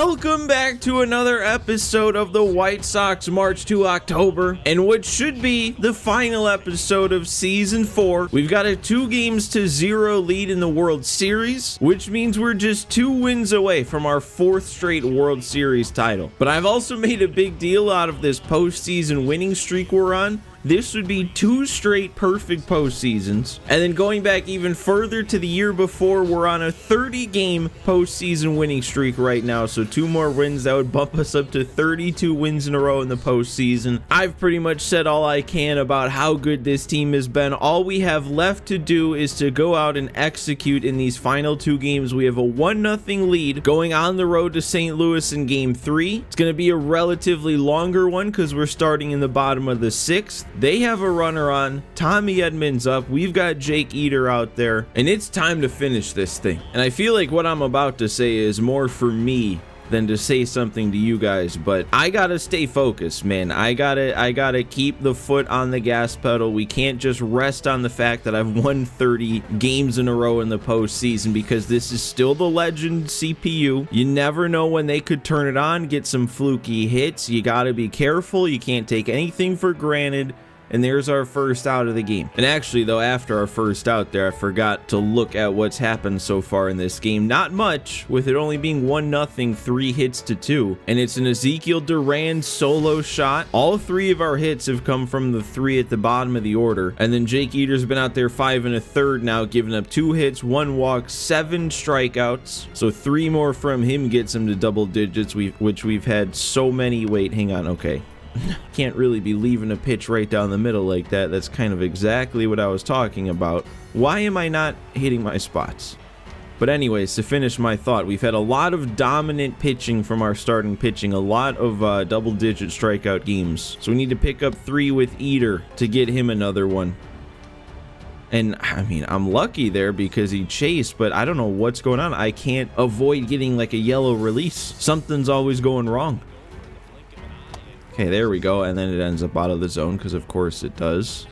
Welcome back to another episode of the White Sox March to October, and what should be the final episode of Season 4. We've got a 2-0 lead in the World Series, which means we're just 2 wins away from our 4th straight World Series title. But I've also made a big deal out of this postseason winning streak we're on. This would be 2 straight perfect postseasons. And then going back even further to the year before, we're on a 30-game postseason winning streak right now. So 2 more wins, that would bump us up to 32 wins in a row in the postseason. I've pretty much said all I can about how good this team has been. All we have left to do is to go out and execute in these final 2 games. We have a 1-0 lead going on the road to St. Louis in Game 3. It's going to be a relatively longer one because we're starting in the bottom of the 6th. They have a runner on, Tommy Edmonds up, we've got Jake Eder out there, and it's time to finish this thing. And I feel like what I'm about to say is more for me than to say something to you guys, but I gotta stay focused, man. I gotta keep the foot on the gas pedal. We can't just rest on the fact that I've won 30 games in a row in the postseason, because this is still the legend CPU. You never know when they could turn it on, get some fluky hits. You gotta be careful. You can't take anything for granted. And there's our first out of the game. And actually, though, after our first out there, I forgot to look at what's happened so far in this game. Not much, with it only being 1-0, 3 hits to 2. And it's an Ezekiel Duran solo shot. All 3 of our hits have come from the 3 at the bottom of the order. And then Jake Eder's been out there 5 1/3 now, giving up 2 hits, 1 walk, 7 strikeouts. So 3 more from him gets him to double digits, which we've had so many. Wait, hang on, okay. Can't really be leaving a pitch right down the middle like that. That's kind of exactly what I was talking about. Why am I not hitting my spots? But anyways, to finish my thought, we've had a lot of dominant pitching from our starting pitching, a lot of double-digit strikeout games. So we need to pick up 3 with Eder to get him another one. And I mean, I'm lucky there because he chased, but I don't know what's going on. I can't avoid getting like a yellow release. Something's always going wrong. Okay, there we go, and then it ends up out of the zone, because of course it does.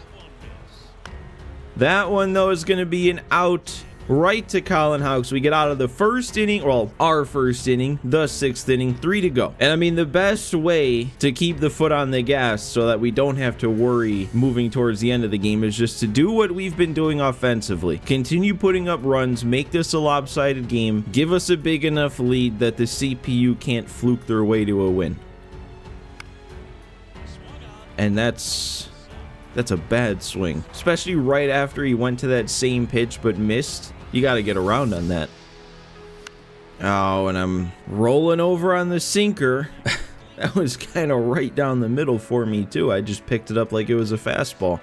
That one, though, is going to be an out right to Colin Houck. So we get out of the first inning, well, our first inning, the 6th inning, 3 to go. And I mean, the best way to keep the foot on the gas so that we don't have to worry moving towards the end of the game is just to do what we've been doing offensively. Continue putting up runs, make this a lopsided game, give us a big enough lead that the CPU can't fluke their way to a win. And that's a bad swing, especially right after he went to that same pitch but missed. You got to get around on that. Oh, and I'm rolling over on the sinker. That was kind of right down the middle for me too. I just picked it up like it was a fastball.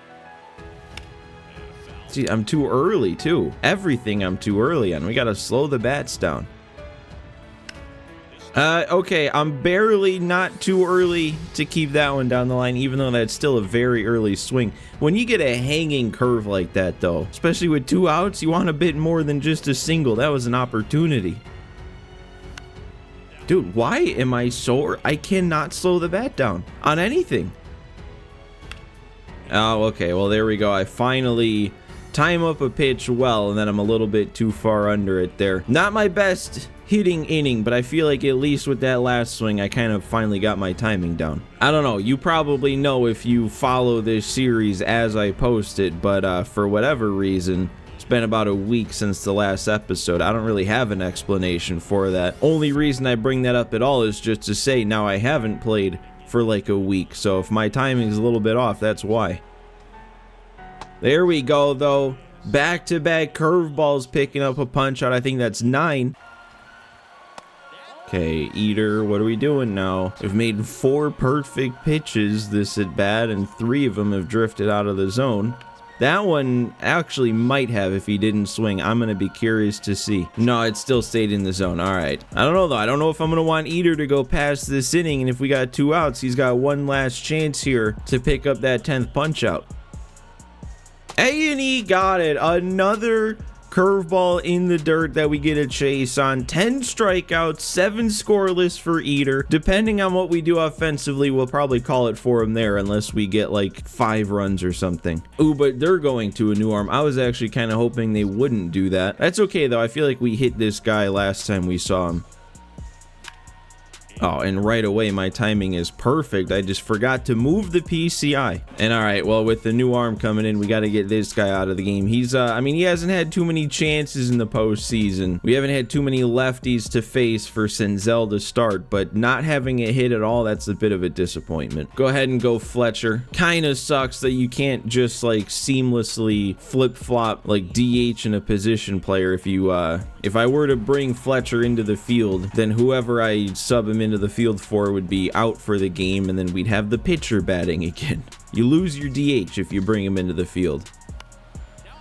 See, I'm too early too. Everything I'm too early on. We got to slow the bats down. Okay, I'm barely not too early to keep that one down the line, even though that's still a very early swing. When you get a hanging curve like that, though, especially with 2 outs, you want a bit more than just a single. That was an opportunity. Dude, why am I so... I cannot slow the bat down on anything. Oh, okay, well, there we go. I finally time up a pitch well, and then I'm a little bit too far under it there. Not my best hitting inning, but I feel like at least with that last swing, I kind of finally got my timing down. I don't know, you probably know if you follow this series as I post it, but for whatever reason, it's been about a week since the last episode. I don't really have an explanation for that. Only reason I bring that up at all is just to say now I haven't played for like a week, so if my timing is a little bit off, that's why. There we go, though. Back-to-back curveballs picking up a punch-out. I think that's 9. Okay, Eder, what are we doing now? We've made 4 perfect pitches this at-bat, and 3 of them have drifted out of the zone. That one actually might have if he didn't swing. I'm going to be curious to see. No, it still stayed in the zone. All right. I don't know, though. I don't know if I'm going to want Eder to go past this inning, and if we got 2 outs, he's got one last chance here to pick up that 10th punch-out. A&E got it. Another curveball in the dirt that we get a chase on. 10 strikeouts, 7 scoreless for Eder. Depending on what we do offensively, we'll probably call it for him there unless we get like 5 runs or something. Ooh, but they're going to a new arm. I was actually kind of hoping they wouldn't do that. That's okay though. I feel like we hit this guy last time we saw him. Oh, and right away, my timing is perfect. I just forgot to move the PCI. And all right, well, with the new arm coming in, we got to get this guy out of the game. He's, I mean, he hasn't had too many chances in the postseason. We haven't had too many lefties to face for Senzel to start, but not having it hit at all, that's a bit of a disappointment. Go ahead and go Fletcher. Kind of sucks that you can't just, like, seamlessly flip-flop, like, DH in a position player. If I were to bring Fletcher into the field, then whoever I sub him into the field for would be out for the game, and then we'd have the pitcher batting again. You lose your DH if you bring him into the field.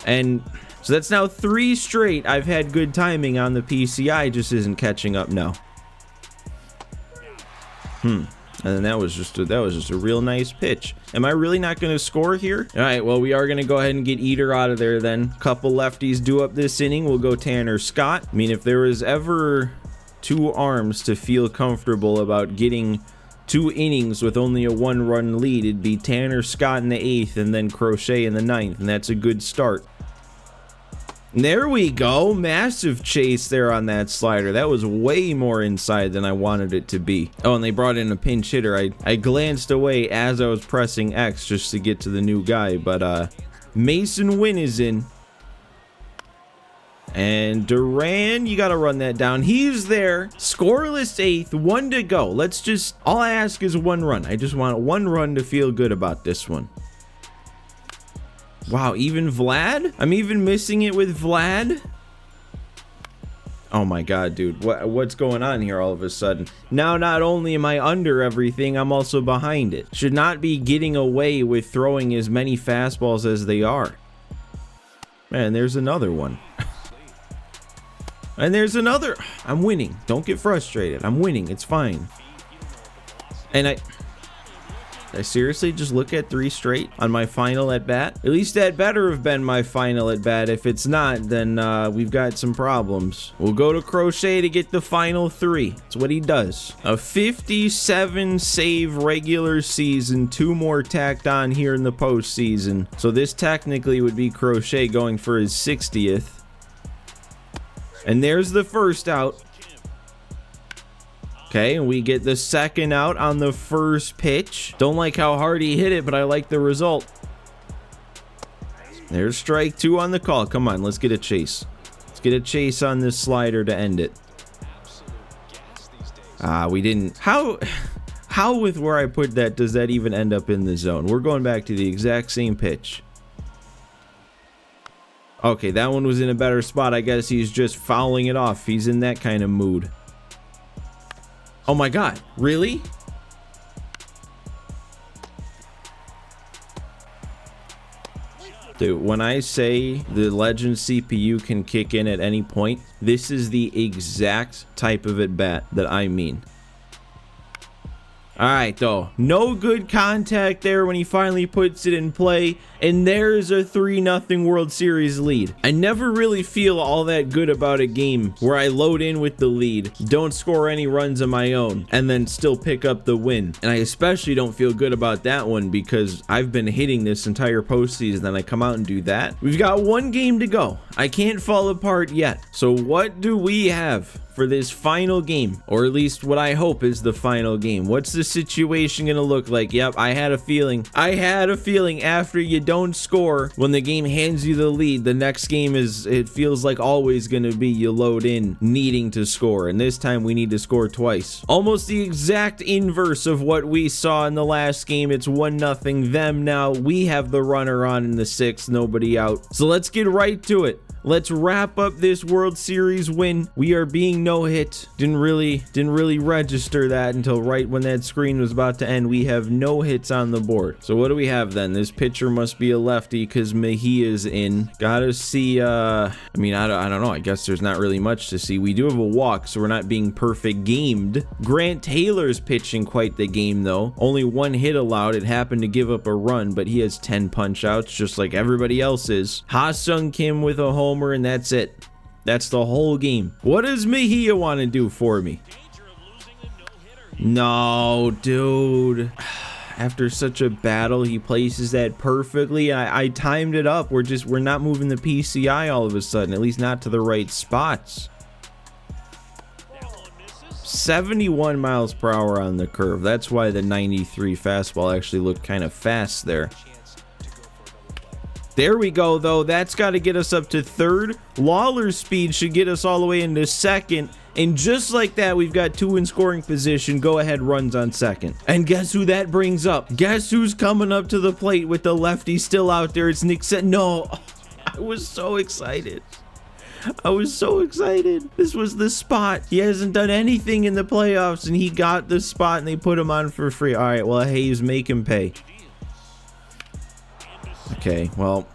And so that's now 3 straight I've had good timing on the PCI, just isn't catching up now. And then that was just a real nice pitch. Am I really not going to score here? All right, well, we are going to go ahead and get Eater out of there then. Couple lefties due up this inning. We'll go Tanner Scott. I mean, if there was ever 2 arms to feel comfortable about getting 2 innings with only a 1-run lead, it'd be Tanner Scott in the 8th and then Crochet in the 9th, and that's a good start. And there we go. Massive chase there on that slider. That was way more inside than I wanted it to be. Oh, and they brought in a pinch hitter. I glanced away as I was pressing X just to get to the new guy, but Mason Wynn is in. And Duran, you got to run that down. He's there. Scoreless 8th, 1 to go. Let's just, all I ask is 1 run. I just want 1 run to feel good about this one. Wow, even Vlad? I'm even missing it with Vlad? Oh my god, dude. What's going on here all of a sudden? Now, not only am I under everything, I'm also behind it. Should not be getting away with throwing as many fastballs as they are. Man, there's another one. And there's another. I'm winning. Don't get frustrated. I'm winning. It's fine. And I seriously just look at 3 straight on my final at bat. At least that better have been my final at bat. If it's not, then we've got some problems. We'll go to Crochet to get the final 3. That's what he does. A 57 save regular season, 2 more tacked on here in the postseason. So this technically would be Crochet going for his 60th. And there's the first out. Okay, and we get the second out on the first pitch. Don't like how hard he hit it, but I like the result. There's strike 2 on the call. Come on, let's get a chase. Let's get a chase on this slider to end it. We didn't. How with where I put that does that even end up in the zone? We're going back to the exact same pitch. Okay, that one was in a better spot. I guess he's just fouling it off. He's in that kind of mood. Oh my god, really? Dude, when I say the Legend CPU can kick in at any point, this is the exact type of at-bat that I mean. Alright, though. No good contact there when he finally puts it in play. And there's a 3-0 World Series lead. I never really feel all that good about a game where I load in with the lead, don't score any runs of my own, and then still pick up the win. And I especially don't feel good about that one because I've been hitting this entire postseason, and I come out and do that. We've got 1 game to go. I can't fall apart yet. So what do we have for this final game, or at least what I hope is the final game? What's the situation gonna look like? Yep, I had a feeling after you don't score when the game hands you the lead, the next game it feels like always gonna be you load in needing to score, and this time we need to score twice. Almost the exact inverse of what we saw in the last game. It's 1-0 them now. We have the runner on in the 6th, nobody out. So let's get right to it. Let's wrap up this World Series win. We are being no hit. Didn't really register that until right when that screen was about to end. We have no hits on the board. So what do we have then? This pitcher must be a lefty because Mejia's in. Gotta see, I mean, I don't know. I guess there's not really much to see. We do have a walk, so we're not being perfect gamed. Grant Taylor's pitching quite the game, though. Only 1 hit allowed. It happened to give up a run, but he has 10 punch outs, just like everybody else is. Ha-Sung Kim with a homer, and that's it. That's the whole game. What does Mejia want to do for me? No, dude. After such a battle, he places that perfectly. I timed it up. We're not moving the PCI all of a sudden, at least not to the right spots. 71 miles per hour on the curve. That's why the 93 fastball actually looked kind of fast there. There we go, though. That's got to get us up to third. Lawler's speed should get us all the way into second. And just like that, we've got 2 in scoring position. Go ahead runs on second. And guess who that brings up? Guess who's coming up to the plate with the lefty still out there? It's Nick Sen. No, I was so excited. I was so excited. This was the spot. He hasn't done anything in the playoffs, and he got the spot, and they put him on for free. All right, well, Hayes, make him pay. Okay, well,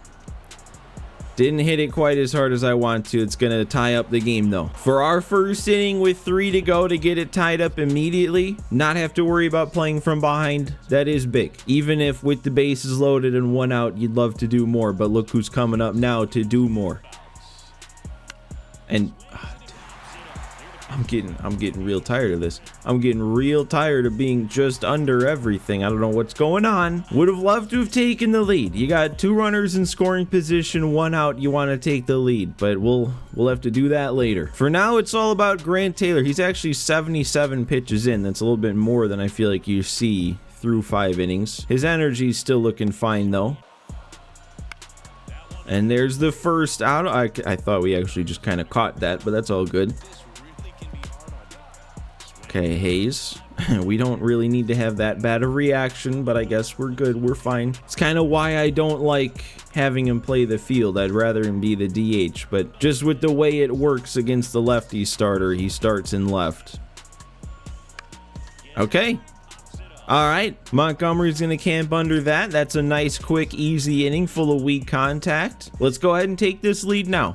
didn't hit it quite as hard as I want to. It's going to tie up the game, though. For our first inning with 3 to go to get it tied up immediately, not have to worry about playing from behind, that is big. Even if with the bases loaded and 1 out, you'd love to do more, but look who's coming up now to do more. And I'm getting real tired of this. I'm getting real tired of being just under everything. I don't know what's going on. Would have loved to have taken the lead. You got 2 runners in scoring position, 1 out. You want to take the lead, but we'll have to do that later. For now, it's all about Grant Taylor. He's actually 77 pitches in. That's a little bit more than I feel like you see through 5 innings. His energy's still looking fine, though. And there's the first out. I thought we actually just kind of caught that, but that's all good. Okay, Hayes. We don't really need to have that bad a reaction, but I guess we're good. We're fine. It's kind of why I don't like having him play the field. I'd rather him be the DH, but just with the way it works against the lefty starter, he starts in left. Okay. All right, Montgomery's going to camp under that. That's a nice, quick, easy inning full of weak contact. Let's go ahead and take this lead now.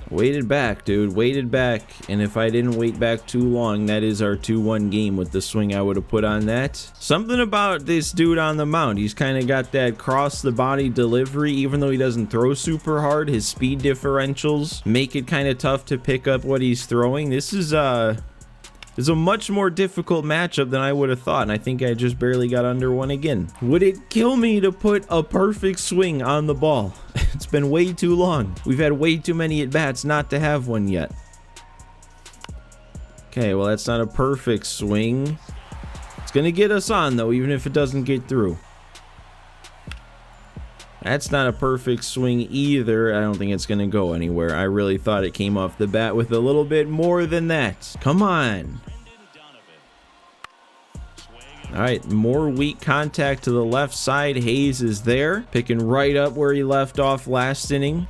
Waited back, dude. Waited back. And if I didn't wait back too long, that is our 2-1 game with the swing I would have put on that. Something about this dude on the mound. He's kind of got that cross-the-body delivery. Even though he doesn't throw super hard, his speed differentials make it kind of tough to pick up what he's throwing. This is a much more difficult matchup than I would have thought, and I think I just barely got under one again. Would it kill me to put a perfect swing on the ball? It's been way too long. We've had way too many at-bats not to have one yet. Okay, well, that's not a perfect swing. It's gonna get us on, though, even if it doesn't get through. That's not a perfect swing either. I don't think it's gonna go anywhere. I really thought it came off the bat with a little bit more than that. Come on. All right, more weak contact to the left side. Hayes is there, picking right up where he left off last inning.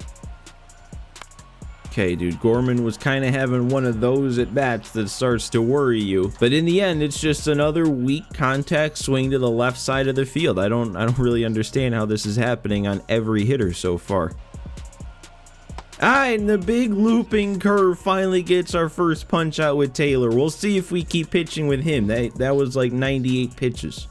Okay, dude, Gorman was kind of having one of those at bats that starts to worry you. But in the end, it's just another weak contact swing to the left side of the field. I don't really understand how this is happening on every hitter so far. All right, and the big looping curve finally gets our first punch out with Taylor. We'll see if we keep pitching with him. That was like 98 pitches.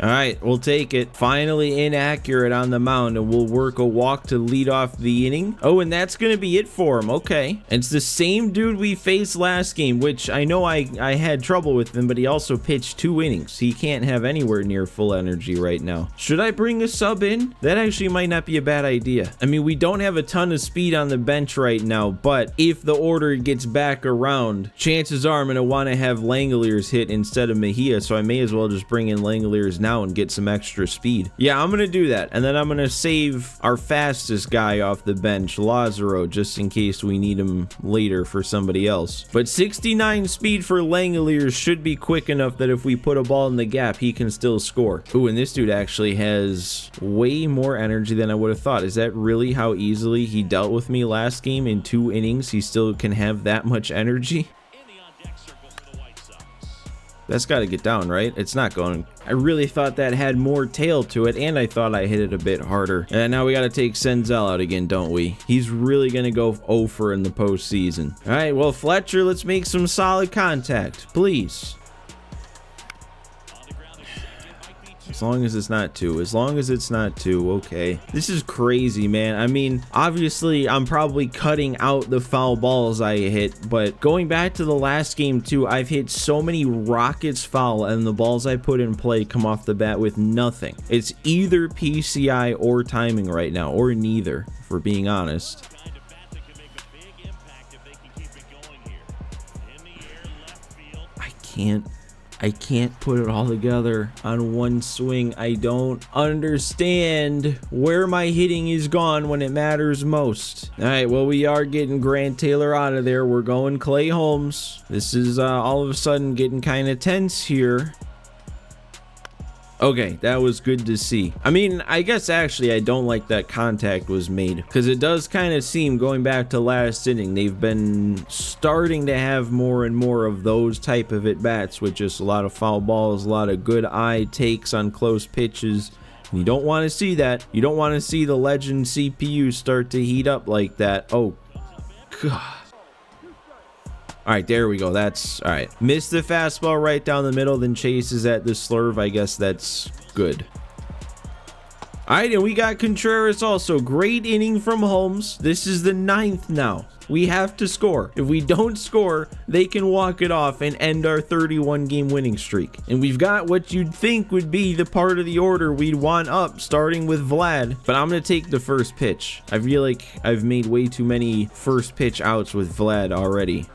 All right, we'll take it. Finally inaccurate on the mound, and we'll work a walk to lead off the inning. Oh, and that's going to be it for him. Okay. It's the same dude we faced last game, which I know I had trouble with him, but he also pitched 2 innings. He can't have anywhere near full energy right now. Should I bring a sub in? That actually might not be a bad idea. I mean, we don't have a ton of speed on the bench right now, but if the order gets back around, chances are I'm going to want to have Langoliers hit instead of Mejia, so I may as well just bring in Langoliers now and get some extra speed. Yeah, I'm gonna do that, and then I'm gonna save our fastest guy off the bench, Lazaro, just in case we need him later for somebody else. But 69 speed for Langoliers should be quick enough that if we put a ball in the gap, he can still score. Ooh, and this dude actually has way more energy than I would have thought. Is that really how easily he dealt with me last game? In 2 innings, he still can have that much energy? That's got to get down, right? It's not going. I really thought that had more tail to it, and I thought I hit it a bit harder. And now we got to take Senzel out again, don't we? He's really going to go 0-for in the postseason. All right, well, Fletcher, let's make some solid contact, please. As long as it's not 2. As long as it's not 2, okay. This is crazy, man. I mean, obviously, I'm probably cutting out the foul balls I hit, but going back to the last game, too, I've hit so many rockets foul, and the balls I put in play come off the bat with nothing. It's either PCI or timing right now, or neither, if we're being honest. can't put it all together on one swing. I don't understand where my hitting is gone when it matters most. All right, well, we are getting Grant Taylor out of there. We're going Clay Holmes. This is all of a sudden getting kind of tense here. Okay, that was good to see. I mean, I guess actually I don't like that contact was made, because it does kind of seem, going back to last inning, they've been starting to have more and more of those type of at-bats with just a lot of foul balls, a lot of good eye takes on close pitches. You don't want to see that. You don't want to see the legend CPU start to heat up like that. Oh, God. All right, there we go. That's all right. Missed the fastball right down the middle, then chases at the slurve. I guess that's good. All right, and we got Contreras also. Great inning from Holmes. This is the 9th now. We have to score. If we don't score, they can walk it off and end our 31-game winning streak. And we've got what you'd think would be the part of the order we'd want up, starting with Vlad. But I'm going to take the first pitch. I feel like I've made way too many first pitch outs with Vlad already.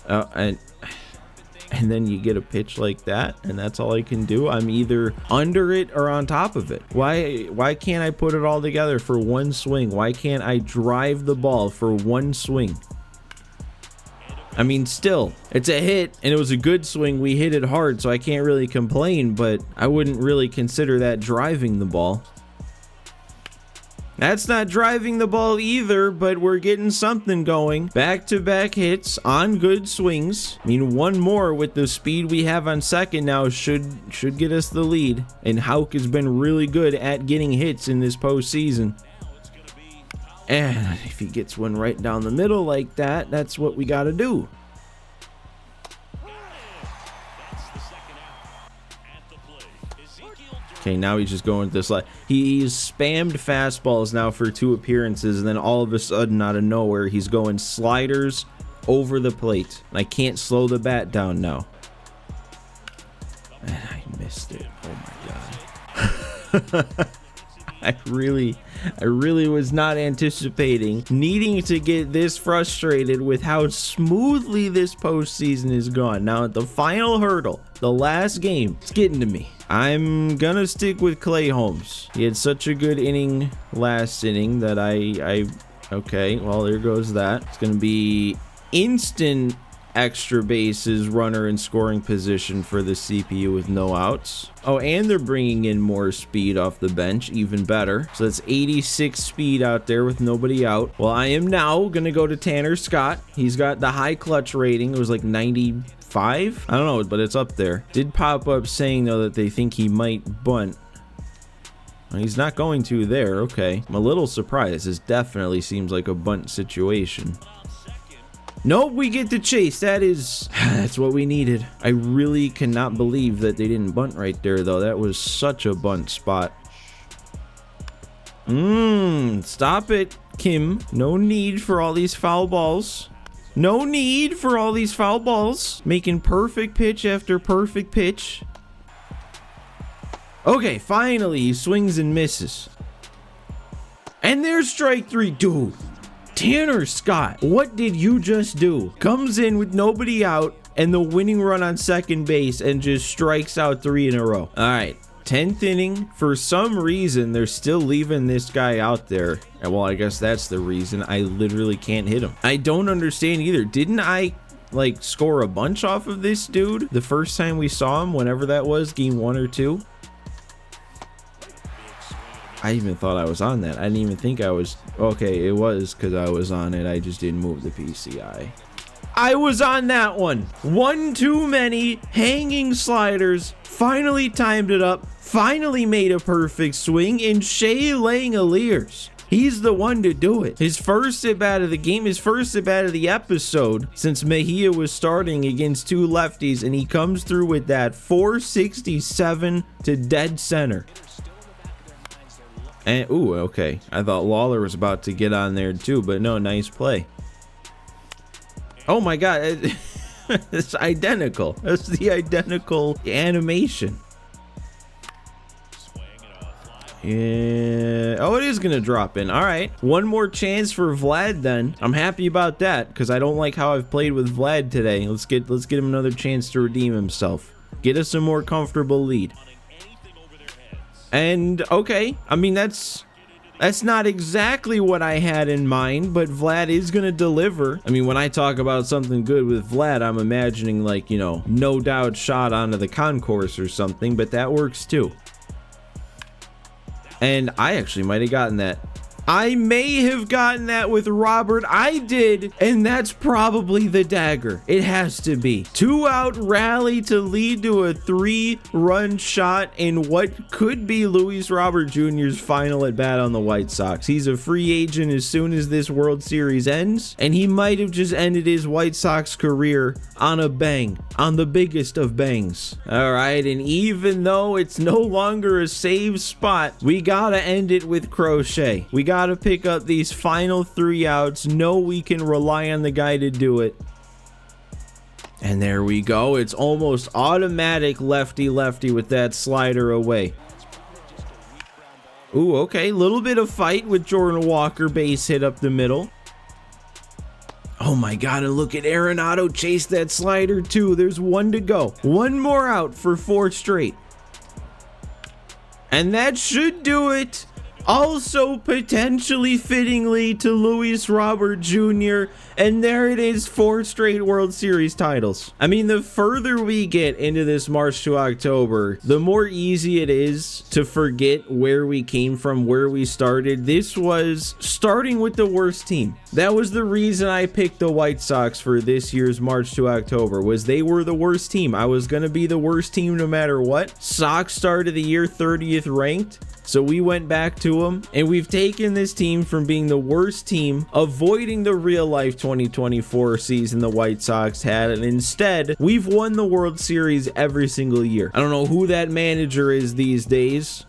And then you get a pitch like that, and that's all I can do. I'm either under it or on top of it. Why can't I put it all together for one swing? Why can't I drive the ball for one swing? I mean, still, it's a hit, and it was a good swing. We hit it hard, so I can't really complain, but I wouldn't really consider that driving the ball. That's not driving the ball either, but we're getting something going. Back-to-back hits on good swings. I mean, one more with the speed we have on second now should get us the lead. And Houck has been really good at getting hits in this postseason. And if he gets one right down the middle like that, that's what we got to do. Okay, now he's just going to this line. He's spammed fastballs now for 2 appearances, and then all of a sudden, out of nowhere, he's going sliders over the plate. And I can't slow the bat down now. And I missed it. Oh my God. I really was not anticipating needing to get this frustrated with how smoothly this postseason is gone. Now at the final hurdle, the last game, it's getting to me. I'm gonna stick with Clay Holmes. He had such a good inning last inning that okay, well, there goes that. It's gonna be instant extra bases, runner in scoring position for the CPU with no outs. Oh, and they're bringing in more speed off the bench, even better. So that's 86 speed out there with nobody out. Well, I am now gonna go to Tanner Scott. He's got the high clutch rating. It was like 95. I don't know, but it's up there. Did pop up saying though that they think he might bunt. Well, he's not going to there. Okay, I'm a little surprised. This definitely seems like a bunt situation. Nope, we get the chase. That's what we needed. I really cannot believe that they didn't bunt right there, though. That was such a bunt spot. Stop it, Kim. No need for all these foul balls. No need for all these foul balls. Making perfect pitch after perfect pitch. Okay, finally, he swings and misses. And there's strike 3, dude. Tanner Scott, what did you just do? Comes in with nobody out and the winning run on second base and just strikes out 3 in a row. All right, 10th inning. For some reason, they're still leaving this guy out there. And well, I guess that's the reason. I literally can't hit him. I don't understand either. Didn't I like score a bunch off of this dude the first time we saw him, whenever that was, game 1 or 2? I even thought I was on that. I didn't even think I was. Okay, it was because I was on it. I just didn't move the PCI. I was on that one. One too many hanging sliders. Finally timed it up. Finally made a perfect swing. And Shea Langoliers. He's the one to do it. His first at-bat of the game, his first at-bat of the episode since Mejia was starting against 2 lefties, and he comes through with that 467 to dead center. And ooh, okay. I thought Lawler was about to get on there too, but no, nice play. Oh my God, it's identical. That's the identical animation. Yeah. Oh, it is going to drop in. All right. One more chance for Vlad then. I'm happy about that because I don't like how I've played with Vlad today. Let's get him another chance to redeem himself. Get us a more comfortable lead. And okay, I mean that's not exactly what I had in mind, but Vlad is going to deliver. I mean, when I talk about something good with Vlad, I'm imagining like, you know, no doubt shot onto the concourse or something, but that works too. And I actually might have gotten that. I may have gotten that with Robert. I did, and that's probably the dagger. It has to be. 2-out rally to lead to a 3-run shot in what could be Luis Robert Jr.'s final at bat on the White Sox. He's a free agent as soon as this World Series ends, and he might have just ended his White Sox career on a bang, on the biggest of bangs. All right, and even though it's no longer a save spot, we gotta end it with Crochet. We gotta pick up these final 3 outs. Know we can rely on the guy to do it. And there we go. It's almost automatic lefty-lefty with that slider away. Ooh, okay. Little bit of fight with Jordan Walker. Base hit up the middle. Oh my God, and look at Arenado chase that slider too. There's 1 to go. 1 more out for 4 straight. And that should do it. Also potentially fittingly to Luis Robert Jr. And there it is, 4 straight World Series titles. I mean, the further we get into this March to October, the more easy it is to forget where we came from, where we started. This was starting with the worst team. That was the reason I picked the White Sox for this year's March to October, was they were the worst team. I was going to be the worst team no matter what. Sox started the year 30th ranked. So we went back to them, and we've taken this team from being the worst team, avoiding the real life 2024 season the White Sox had, and instead we've won the World Series every single year. I don't know who that manager is these days.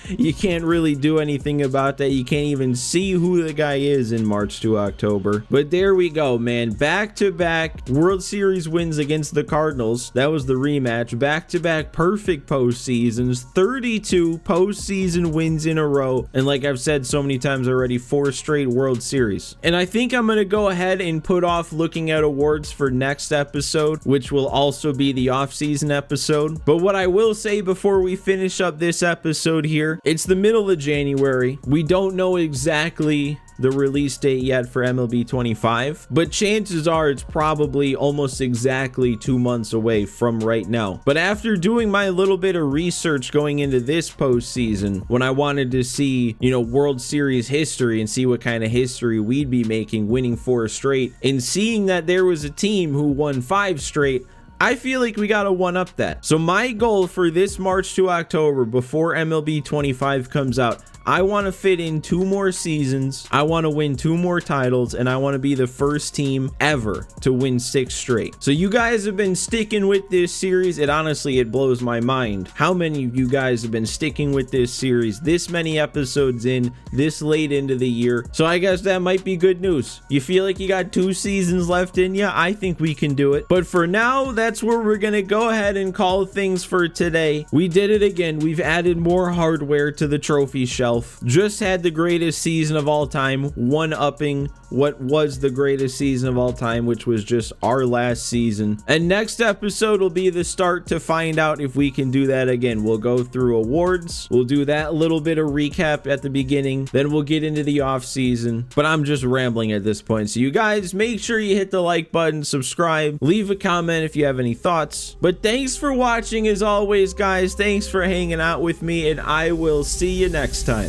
You can't really do anything about that. You can't even see who the guy is in March to October. But there we go, man. Back-to-back World Series wins against the Cardinals. That was the rematch. Back-to-back perfect postseasons. 32 postseason wins in a row. And like I've said so many times already, 4 straight World Series. And I think I'm going to go ahead and put off looking at awards for next episode, which will also be the off-season episode. But what I will say before we finish up this episode here, it's the middle of January. We don't know exactly the release date yet for MLB 25, but chances are it's probably almost exactly 2 months away from right now. But after doing my little bit of research going into this postseason, when I wanted to see, you know, World Series history and see what kind of history we'd be making winning 4 straight, and seeing that there was a team who won 5 straight, I feel like we gotta one-up that. So my goal for this March to October, before MLB 25 comes out, I want to fit in 2 more seasons, I want to win 2 more titles, and I want to be the first team ever to win 6 straight. So you guys have been sticking with this series. It blows my mind how many of you guys have been sticking with this series this many episodes in, this late into the year. So I guess that might be good news. You feel like you got 2 seasons left in you? I think we can do it. But for now, that's where we're gonna go ahead and call things for today. We did it again. We've added more hardware to the trophy shelf. Just had the greatest season of all time, one-upping what was the greatest season of all time, which was just our last season. And next episode will be the start to find out if we can do that again. We'll go through awards, we'll do that little bit of recap at the beginning, then we'll get into the off season. But I'm just rambling at this point. So you guys, make sure you hit the like button, subscribe, leave a comment if you have any thoughts. But thanks for watching as always, guys. Thanks for hanging out with me, and I will see you next time.